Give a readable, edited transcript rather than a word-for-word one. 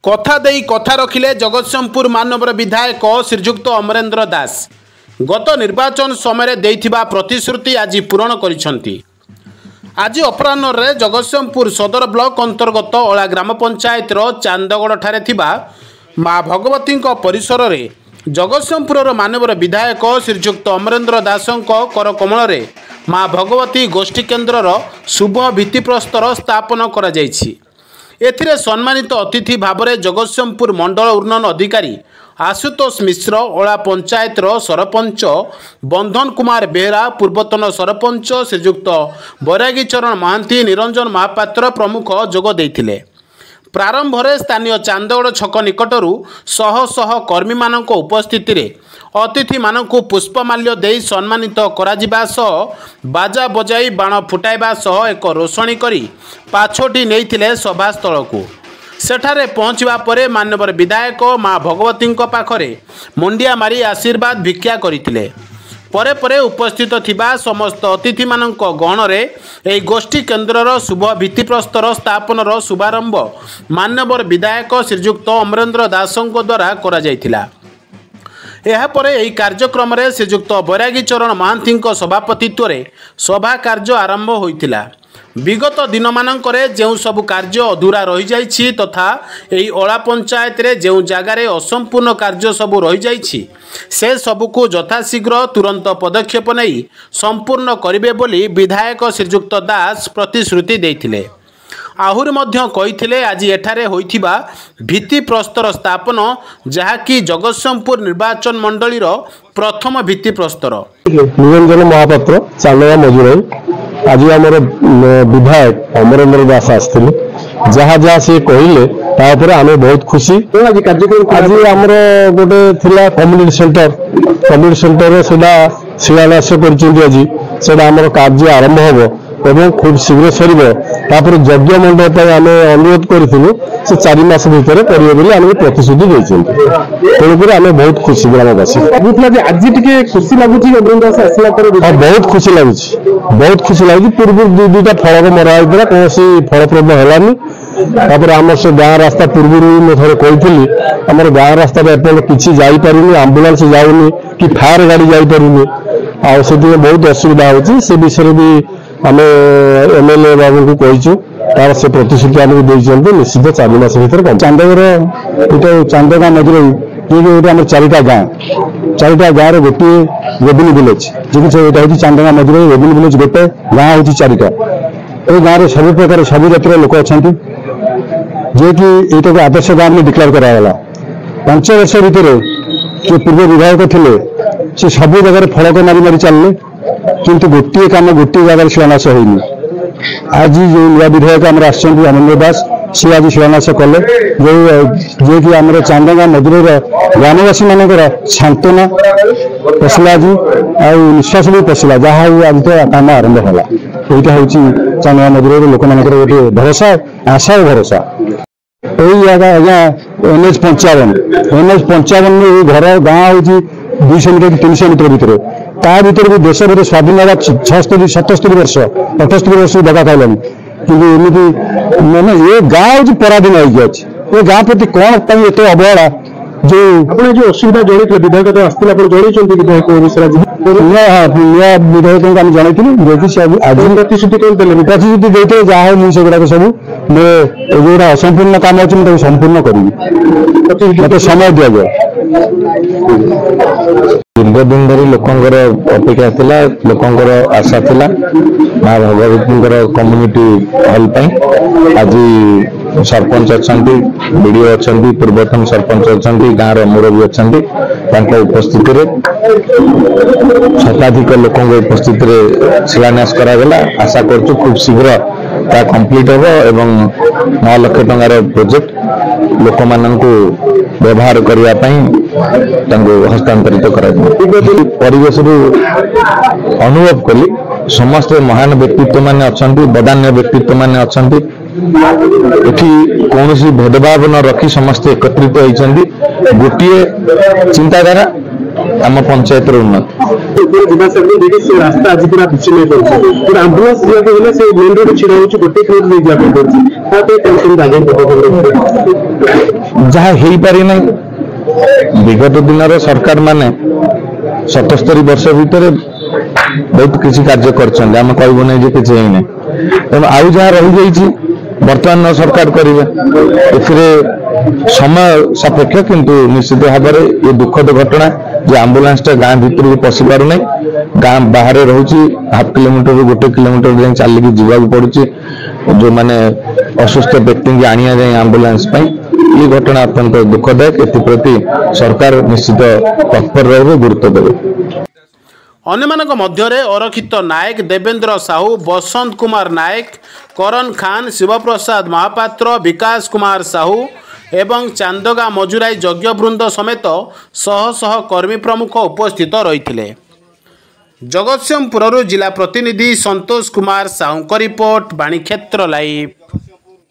कथा देई कथा रखिले जगतसिंहपुर मानवर विधायक श्रीजुक्त अमरेंद्र दास गत निर्वाचन समय देइथिबा प्रतिश्रुति आज पूरण करिसंती। आज अपराह्न रे जगतसिंहपुर सदर ब्लॉक अंतर्गत ओला ग्राम पंचायत चांदगड़ ठारे थिबा माँ भगवती परिसर रे जगतसिंहपुर मानवर विधायक श्रीजुक्त अमरेंद्र दासंक कर कमल रे माँ भगवती गोष्ठी केन्द्रर शुभ भित्तिप्रस्तर स्थापन करा जायछि। एथिरे सम्मानित अतिथि भाव में जगतसिंहपुर मंडल उन्नयन अधिकारी आशुतोष मिश्र, ओला पंचायतर सरपंच बंधन कुमार बेहरा, पूर्वतन सरपंच श्रीजुक्त बैरागी चरण महांती, निरंजन महापात्र प्रमुख जोग देइथिले। प्रारंभ में स्थानीय चांदगड़ छक निकटरू शह शह कर्मी मानक उपस्थिति रे अतिथि मानकु पुष्पमाल्य देई सम्मानित करा सह बाजा बजाई बाण फुटाइबा सह एक रोषणी करी पाछोटी नेइथिले सभास्थल को। सेठारे पहुँचवा परे मानवर विधायक माँ भगवती पाखरे मुंडिया मारी आशीर्वाद भिक्षा करथिले। परे परे उपस्थित थिबा समस्त अतिथि मानक गहणरे एही गोष्ठी केन्द्रर शुभ भित्तिप्रस्तर स्थापनर शुभारंभ मानवर विधायक श्रीजुक्त अमरेंद्र दासंक द्वारा करा जायथिला। एहापरे एही कार्यक्रम रे श्रीजुक्त बैरागी चरण महांती सभापतित्व रे सभा कार्य आरंभ होइथिला। विगत दिन मानकरे जेउ सबु कार्य अधूरा रही जाइछि तथा एही ओला पंचायत रे जेउ जागारे असंपूर्ण कार्य सबु रही जाइछि से सबुको यथाशीघ्र तुरंत पदक्षेप नहीं संपूर्ण करिवे बोली विधायक श्रीजुक्त दास प्रतिश्रुति देइथिले। आहुरी मध्य कहिथिले आज एठारे होइथिबा भित्ति प्रस्तर स्थापन जहाँकि जगतसिंहपुर निर्वाचन मंडलीर प्रथम भित्ति प्रस्तर। निरंजन महापात्र चांदगा मजुराई आज आमर विधायक अमरेंद्र दास आसथिले जहाँ जहाँ से कहले तापर आमे बहुत खुशी। आज कार्यक्रम आज आमर गोटे थिला कम्युनिटी सेंटर सेटा शिलान्यास करछन्ती। आज सेटा आमर कार्य आरंभ होबो एवं खूब शीघ्र सर यज्ञ मंडप आम अनुरोध करूँ से 4 मास भितर करेंगे बोली आम प्रतिश्रुति देते। तेणुक आम बहुत खुशी ग्रामवासी आज टे खुशी लगुच बहुत खुशी लगुच बहुत खुशी लगुच। पूर्व दुईटा फलक मरा होता कौन फलप्रद है आम से गाँ रास्ता पूर्व मुझे कही आम गाँ रास्ता किसी जापारे आंबुलांस जाऊनी कि फायर गाड़ी जापारे आसे बहुत असुविधा हो विषय भी आम एमएलए बाबू को कहीचु तार से प्रतिश्रुति आमको देते निश्चित 4 मास भर चांदगर चांदगा मजुर ये 4टा गाँव गोटे रेवेन्यू विलेज जी चांदगा मजुर रेवेन्यू विलेज गोटे गाँ हूँ 4टा। ये गाँव सब प्रकार सब जातिर लोक अच्छा जे कि यहाँ को आदर्श गाँव में डिक्लेयर कराला। 5 वर्ष भितर जो पूर्व विधायक थे से सब जगह फलक मारी मारी चलने किंतु गोटे कम गोटे जगह शिलान्यास होनी। आज जो नया विधायक आम अमरेंद्र दास सी आज शिलान्यास कले जे कि आम चांदगा मजुर ग्रामवासी मानकर सांत्वना पशला आज निश्वास भी पशला जहाँ आज तो कम आरंभ है। यहाँ हूँ चांदगा मजुर लोक मान गोटे भरोसा आशा और भरोसा। यही जगह आज्ञा NH 55 घर गाँ हूँ 200 मीटर 300 मीटर भितर ता भर भी देश भर स्वाधीन 76 77 वर्ष 78 वर्ष दगा खाइलानी कि एमती मैंने ये गाँव हूँ पराधीन हो गाँ प्रति कौन एत अवहेला जो अपने जो असुविधा जनते विधायक तो आसला जनते विधायक विषय नया विधायक आम जनइल आज प्रतिश्रुति देते जहाँ मुझे सेगुड़ा सब जो असंपूर्ण काम अच्छे संपूर्ण करी मत समय दि जाए। दीर्घ दिन धरी लोकंर अपेक्षा थिला लोकंर आशा थिला माँ भगवती कम्युनिटी हॉल आज सरपंच अच्छा बीडीओ अच्छा पूर्वतन सरपंच अच्छा गाँव मुरबी अच्छा उपस्थिति शताधिक लोकों उपस्थिति शिलान्यास करागला। आशा करूँ खूब शीघ्र ता कंप्लीट हम एवं 9 लाख टंकार प्रोजेक्ट लोक मानू व्यवहार करने हस्तांतरित परिवेश अनुभव कली समस्त महान व्यक्तित्व मान अच्छा बदान्य व्यक्तित्व मान अच्छा कौन भेदभाव न रखी समस्त एकत्रित होती गोटे चिंताधारा आम पंचायत उन्नति। रास्ता आज पूरा विच्छिन्न आंबुलांस जावाक से मेन रोड छिड़ा हो गोटे किलोमीटर जहाँ हो पारि ना विगत दिन सरकार माने 77 वर्ष भितर बहुत किसी कार्य करछन हम कहबो नै जे किछि हेइ नै तेणु आउ जहाँ रही जाइछि वर्तमान सरकार करिवे एथिरे समय सापेक्ष किंतु निश्चित भाव में ये दुखद घटना जे आंबुलांस गाँ भीतर को पशि पार ना गाँ बाहर रोचे हाफ किलोमीटर गोटे किलोमीटर जाए चलिक जावाक पड़ुची जो माने असुस्थ व्यक्ति की आनिया जाए आंबुलांस ये घटना अत्यंत दुखदायक एप्रति सरकार निश्चित तत्पर रहे गुरुत्व देवे। अन्यମାନଙ୍କ ମଧ୍ୟରେ ଅରକ୍ଷିତ ନାୟକ, ଦେବେନ୍ଦ୍ର ସାହୁ, ବସନ୍ତ କୁମାର ନାୟକ, କରନ ଖାନ, ଶିବପ୍ରସାଦ ମହାପାତ୍ର, ବିକାଶ କୁମାର ସାହୁ ଏବଂ ଚାନ୍ଦଗା ମଜୁରାଇ ଯଜ୍ଞବୃନ୍ଦ ସମେତ ଶହ ଶହ କର୍ମୀ ପ୍ରମୁଖ ଉପସ୍ଥିତ ରହିଥିଲେ। ଜଗତସିଂହପୁରରୁ ଜିଲ୍ଲା ପ୍ରତିନିଧି ସନ୍ତୋଷ କୁମାର ସାହୁଙ୍କ ରିପୋର୍ଟ, ବାଣୀକ୍ଷେତ୍ର ଲାଇଭ୍।